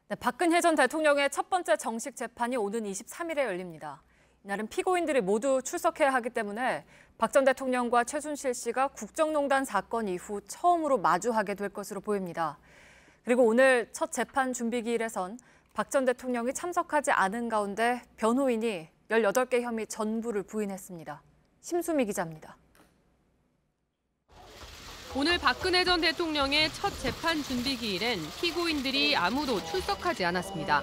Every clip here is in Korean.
네, 박근혜 전 대통령의 첫 번째 정식 재판이 오는 23일에 열립니다. 이날은 피고인들이 모두 출석해야 하기 때문에 박 전 대통령과 최순실 씨가 국정농단 사건 이후 처음으로 마주하게 될 것으로 보입니다. 그리고 오늘 첫 재판 준비기일에선 박 전 대통령이 참석하지 않은 가운데 변호인이 18개 혐의 전부를 부인했습니다. 심수미 기자입니다. 오늘 박근혜 전 대통령의 첫 재판 준비기일엔 피고인들이 아무도 출석하지 않았습니다.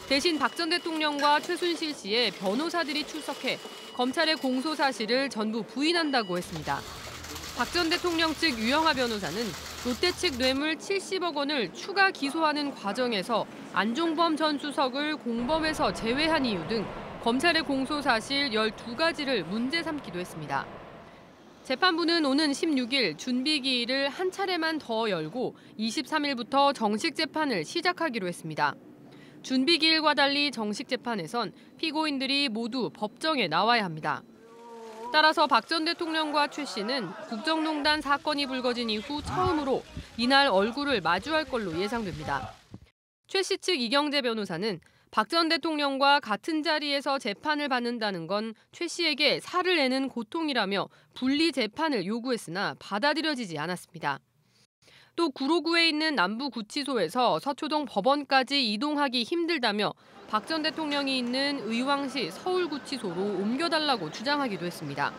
대신 박 전 대통령과 최순실 씨의 변호사들이 출석해 검찰의 공소 사실을 전부 부인한다고 했습니다. 박 전 대통령 측 유영하 변호사는 롯데 측 뇌물 70억 원을 추가 기소하는 과정에서 안종범 전 수석을 공범에서 제외한 이유 등 검찰의 공소 사실 12가지를 문제 삼기도 했습니다. 재판부는 오는 16일 준비기일을 한 차례만 더 열고 23일부터 정식 재판을 시작하기로 했습니다. 준비기일과 달리 정식 재판에선 피고인들이 모두 법정에 나와야 합니다. 따라서 박 전 대통령과 최 씨는 국정농단 사건이 불거진 이후 처음으로 이날 얼굴을 마주할 걸로 예상됩니다. 최 씨 측 이경재 변호사는 박 전 대통령과 같은 자리에서 재판을 받는다는 건 최 씨에게 살을 내는 고통이라며 분리 재판을 요구했으나 받아들여지지 않았습니다. 또 구로구에 있는 남부구치소에서 서초동 법원까지 이동하기 힘들다며 박 전 대통령이 있는 의왕시 서울구치소로 옮겨달라고 주장하기도 했습니다.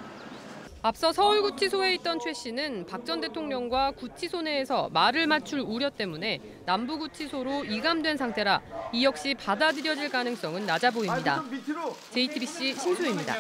앞서 서울구치소에 있던 최 씨는 박 전 대통령과 구치소 내에서 말을 맞출 우려 때문에 남부구치소로 이감된 상태라 이 역시 받아들여질 가능성은 낮아 보입니다. JTBC 신수입니다.